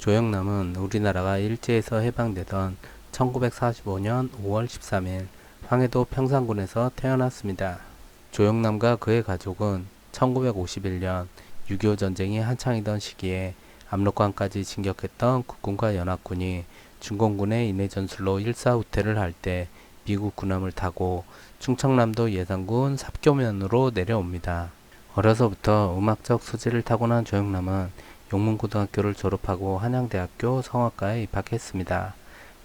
조영남은 우리나라가 일제에서 해방되던 1945년 5월 13일 황해도 평산군에서 태어났습니다. 조영남과 그의 가족은 1951년 6.25 전쟁이 한창이던 시기에 압록강까지 진격했던 국군과 연합군이 중공군의 인해 전술로 일사후퇴를 할 때 미국 군함을 타고 충청남도 예산군 삽교면으로 내려옵니다. 어려서부터 음악적 소질을 타고난 조영남은 용문고등학교를 졸업하고 한양대학교 성악과에 입학했습니다.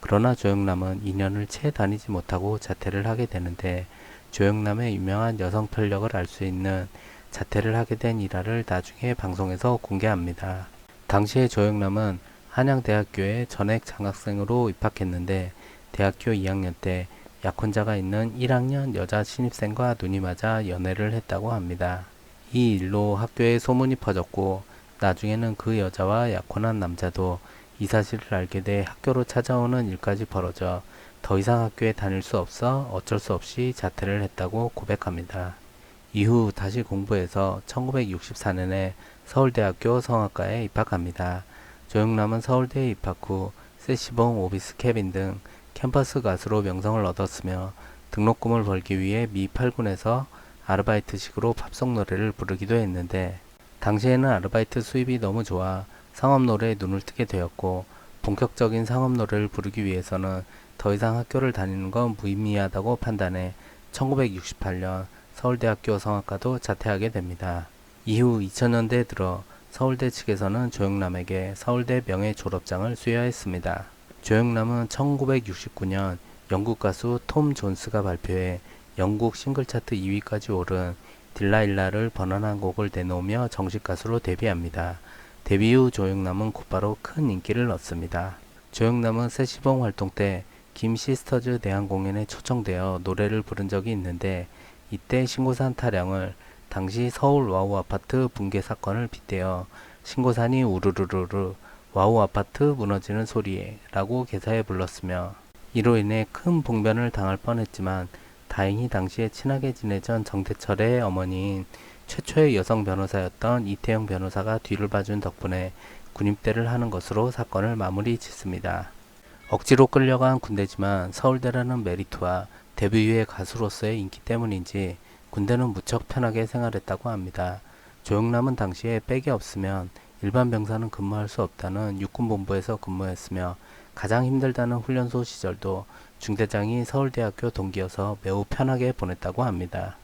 그러나 조영남은 2년을 채 다니지 못하고 자퇴를 하게 되는데, 조영남의 유명한 여성 편력을 알 수 있는 자퇴를 하게 된 일화를 나중에 방송에서 공개합니다. 당시에 조영남은 한양대학교에 전액 장학생으로 입학했는데, 대학교 2학년 때 약혼자가 있는 1학년 여자 신입생과 눈이 맞아 연애를 했다고 합니다. 이 일로 학교에 소문이 퍼졌고, 나중에는 그 여자와 약혼한 남자도 이 사실을 알게 돼 학교로 찾아오는 일까지 벌어져 더 이상 학교에 다닐 수 없어 어쩔 수 없이 자퇴를 했다고 고백합니다. 이후 다시 공부해서 1964년에 서울대학교 성악과에 입학합니다. 조영남은 서울대에 입학 후 세시봉, 오비스 캐빈 등 캠퍼스 가수로 명성을 얻었으며, 등록금을 벌기 위해 미 8군에서 아르바이트식으로 팝송 노래를 부르기도 했는데, 당시에는 아르바이트 수입이 너무 좋아 상업 노래에 눈을 뜨게 되었고, 본격적인 상업 노래를 부르기 위해서는 더 이상 학교를 다니는 건 무의미하다고 판단해 1968년 서울대학교 성악과도 자퇴하게 됩니다. 이후 2000년대에 들어 서울대 측에서는 조영남에게 서울대 명예 졸업장을 수여했습니다. 조영남은 1969년 영국 가수 톰 존스가 발표해 영국 싱글 차트 2위까지 오른 딜라일라를 번안한 곡을 내놓으며 정식 가수로 데뷔합니다. 데뷔 후 조영남은 곧바로 큰 인기를 얻습니다. 조영남은 세시봉 활동 때 김 시스터즈 내한 공연에 초청되어 노래를 부른 적이 있는데, 이때 신고산 타령을 당시 서울 와우 아파트 붕괴 사건을 빗대어 신고산이 우르르르르 와우 아파트 무너지는 소리에 라고 개사해 불렀으며, 이로 인해 큰 봉변을 당할 뻔했지만 다행히 당시에 친하게 지내던 정태철의 어머니인 최초의 여성 변호사였던 이태영 변호사가 뒤를 봐준 덕분에 군입대를 하는 것으로 사건을 마무리 짓습니다. 억지로 끌려간 군대지만 서울대라는 메리트와 데뷔 이후의 가수로서의 인기 때문인지 군대는 무척 편하게 생활했다고 합니다. 조영남은 당시에 백이 없으면 일반 병사는 근무할 수 없다는 육군본부에서 근무했으며, 가장 힘들다는 훈련소 시절도 중대장이 서울대학교 동기여서 매우 편하게 보냈다고 합니다.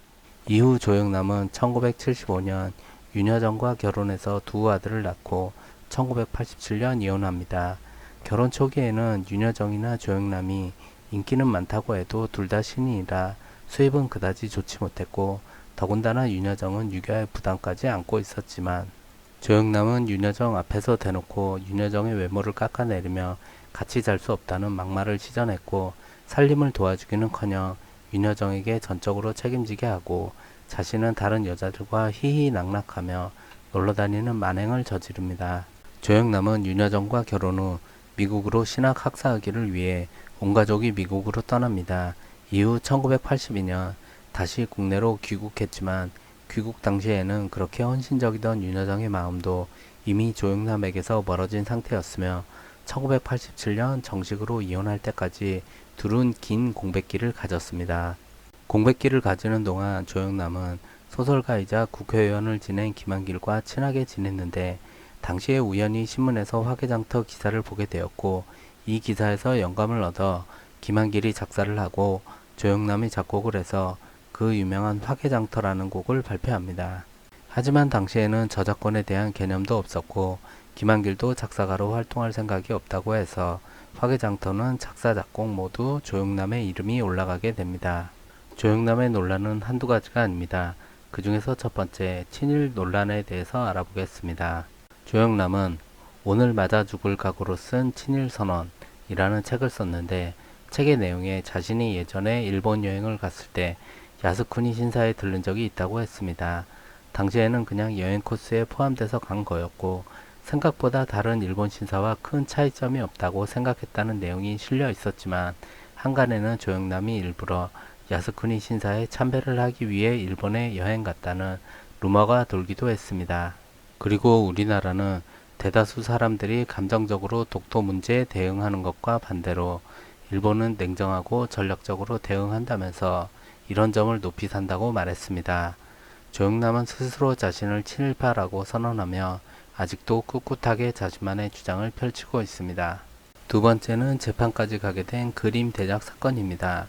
이후 조영남은 1975년 윤여정과 결혼해서 두 아들을 낳고 1987년 이혼합니다. 결혼 초기에는 윤여정이나 조영남이 인기는 많다고 해도 둘 다 신인이라 수입은 그다지 좋지 못했고, 더군다나 윤여정은 육아의 부담까지 안고 있었지만, 조영남은 윤여정 앞에서 대놓고 윤여정의 외모를 깎아내리며 같이 잘 수 없다는 막말을 시전했고, 살림을 도와주기는커녕 윤여정에게 전적으로 책임지게 하고, 자신은 다른 여자들과 희희낙낙하며 놀러다니는 만행을 저지릅니다. 조영남은 윤여정과 결혼 후 미국으로 신학 학사하기를 위해 온 가족이 미국으로 떠납니다. 이후 1982년 다시 국내로 귀국했지만, 귀국 당시에는 그렇게 헌신적이던 윤여정의 마음도 이미 조영남에게서 멀어진 상태였으며, 1987년 정식으로 이혼할 때까지 둘은 긴 공백기를 가졌습니다. 공백기를 가지는 동안 조영남은 소설가이자 국회의원을 지낸 김한길과 친하게 지냈는데, 당시에 우연히 신문에서 화개장터 기사를 보게 되었고, 이 기사에서 영감을 얻어 김한길이 작사를 하고 조영남이 작곡을 해서 그 유명한 화개장터라는 곡을 발표합니다. 하지만 당시에는 저작권에 대한 개념도 없었고, 김한길도 작사가로 활동할 생각이 없다고 해서 화개장터는 작사 작곡 모두 조영남의 이름이 올라가게 됩니다. 조영남의 논란은 한두 가지가 아닙니다. 그 중에서 첫 번째, 친일 논란에 대해서 알아보겠습니다. 조영남은 오늘 맞아 죽을 각오로 쓴 친일선언이라는 책을 썼는데, 책의 내용에 자신이 예전에 일본 여행을 갔을 때 야스쿠니 신사에 들른 적이 있다고 했습니다. 당시에는 그냥 여행 코스에 포함돼서 간 거였고, 생각보다 다른 일본 신사와 큰 차이점이 없다고 생각했다는 내용이 실려 있었지만, 한간에는 조영남이 일부러 야스쿠니 신사에 참배를 하기 위해 일본에 여행 갔다는 루머가 돌기도 했습니다. 그리고 우리나라는 대다수 사람들이 감정적으로 독도 문제에 대응하는 것과 반대로 일본은 냉정하고 전략적으로 대응한다면서 이런 점을 높이 산다고 말했습니다. 조영남은 스스로 자신을 친일파라고 선언하며 아직도 꿋꿋하게 자신만의 주장을 펼치고 있습니다. 두 번째는 재판까지 가게 된 그림 대작 사건입니다.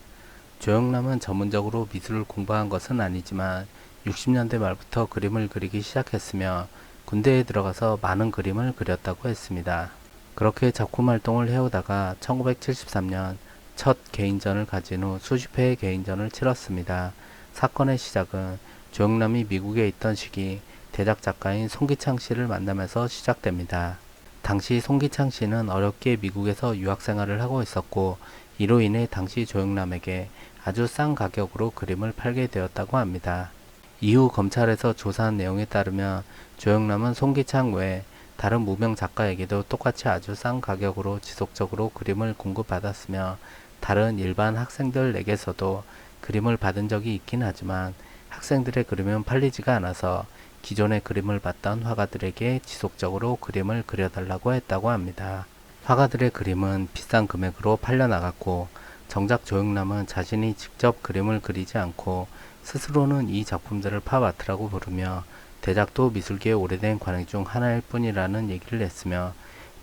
조영남은 전문적으로 미술을 공부한 것은 아니지만 60년대 말부터 그림을 그리기 시작했으며 군대에 들어가서 많은 그림을 그렸다고 했습니다. 그렇게 작품 활동을 해오다가 1973년 첫 개인전을 가진 후 수십 회의 개인전을 치렀습니다. 사건의 시작은 조영남이 미국에 있던 시기 대작 작가인 송기창 씨를 만나면서 시작됩니다. 당시 송기창 씨는 어렵게 미국에서 유학 생활을 하고 있었고 이로 인해 당시 조영남에게 아주 싼 가격으로 그림을 팔게 되었다고 합니다. 이후 검찰에서 조사한 내용에 따르면 조영남은 송기창 외에 다른 무명 작가에게도 똑같이 아주 싼 가격으로 지속적으로 그림을 공급받았으며 다른 일반 학생들에게서도 그림을 받은 적이 있긴 하지만 학생들의 그림은 팔리지가 않아서 기존의 그림을 받던 화가들에게 지속적으로 그림을 그려달라고 했다고 합니다. 화가들의 그림은 비싼 금액으로 팔려나갔고 정작 조영남은 자신이 직접 그림을 그리지 않고 스스로는 이 작품들을 팝아트라고 부르며 대작도 미술계의 오래된 관행 중 하나일 뿐이라는 얘기를 했으며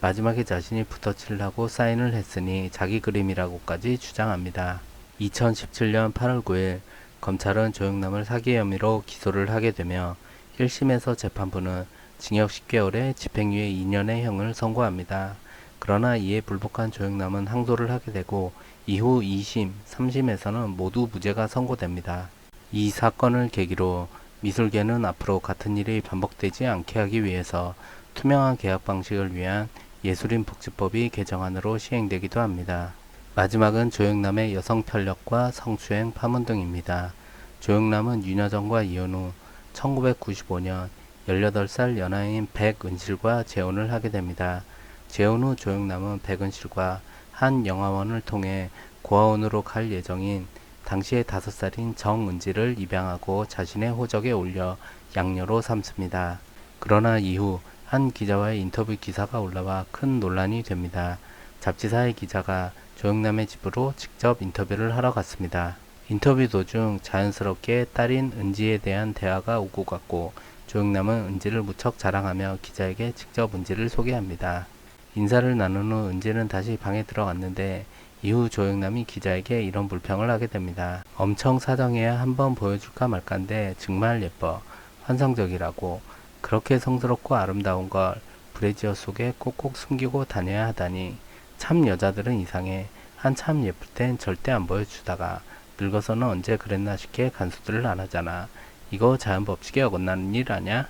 마지막에 자신이 붓터치를 하고 사인을 했으니 자기 그림이라고까지 주장합니다. 2017년 8월 9일 검찰은 조영남을 사기 혐의로 기소를 하게 되며 1심에서 재판부는 징역 10개월에 집행유예 2년의 형을 선고합니다. 그러나 이에 불복한 조영남은 항소를 하게 되고 이후 2심, 3심에서는 모두 무죄가 선고됩니다. 이 사건을 계기로 미술계는 앞으로 같은 일이 반복되지 않게 하기 위해서 투명한 계약 방식을 위한 예술인 복지법이 개정안으로 시행되기도 합니다. 마지막은 조영남의 여성 편력과 성추행 파문 등입니다. 조영남은 윤여정과 이혼 후 1995년 18살 연하인 백은실과 재혼을 하게 됩니다. 재혼 후 조영남은 백은실과 한 영화원을 통해 고아원으로 갈 예정인 당시에 5살인 정은지를 입양하고 자신의 호적에 올려 양녀로 삼습니다. 그러나 이후 한 기자와의 인터뷰 기사가 올라와 큰 논란이 됩니다. 잡지사의 기자가 조영남의 집으로 직접 인터뷰를 하러 갔습니다. 인터뷰 도중 자연스럽게 딸인 은지에 대한 대화가 오고 갔고 조영남은 은지를 무척 자랑하며 기자에게 직접 은지를 소개합니다. 인사를 나눈 후 은지는 다시 방에 들어갔는데 이후 조영남이 기자에게 이런 불평을 하게 됩니다. 엄청 사정해야 한번 보여줄까 말까인데 정말 예뻐. 환상적이라고. 그렇게 성스럽고 아름다운 걸 브래지어 속에 꼭꼭 숨기고 다녀야 하다니. 참 여자들은 이상해. 한참 예쁠 땐 절대 안 보여주다가 늙어서는 언제 그랬나 싶게 간수들을 안 하잖아. 이거 자연법칙에 어긋나는 일 아냐?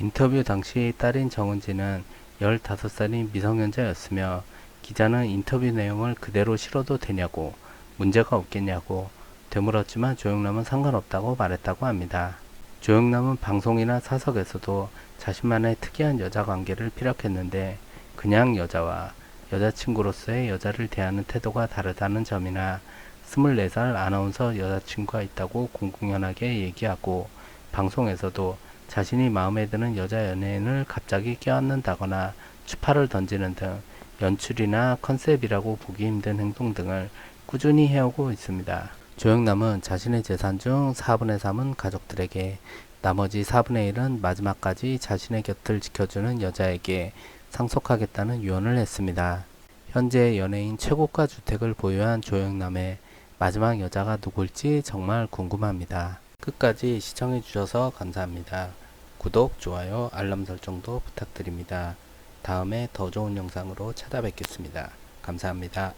인터뷰 당시 딸인 정은지는 15살인 미성년자였으며 기자는 인터뷰 내용을 그대로 실어도 되냐고 문제가 없겠냐고 되물었지만 조영남은 상관없다고 말했다고 합니다. 조영남은 방송이나 사석에서도 자신만의 특이한 여자 관계를 피력했는데 그냥 여자와 여자친구로서의 여자를 대하는 태도가 다르다는 점이나 24살 아나운서 여자친구가 있다고 공공연하게 얘기하고 방송에서도 자신이 마음에 드는 여자 연예인을 갑자기 껴안는다거나 추파를 던지는 등 연출이나 컨셉이라고 보기 힘든 행동 등을 꾸준히 해오고 있습니다. 조영남은 자신의 재산 중 4분의 3은 가족들에게, 나머지 4분의 1은 마지막까지 자신의 곁을 지켜주는 여자에게 상속하겠다는 유언을 했습니다. 현재 연예인 최고가 주택을 보유한 조영남의 마지막 여자가 누굴지 정말 궁금합니다. 끝까지 시청해주셔서 감사합니다. 구독, 좋아요, 알람 설정도 부탁드립니다. 다음에 더 좋은 영상으로 찾아뵙겠습니다. 감사합니다.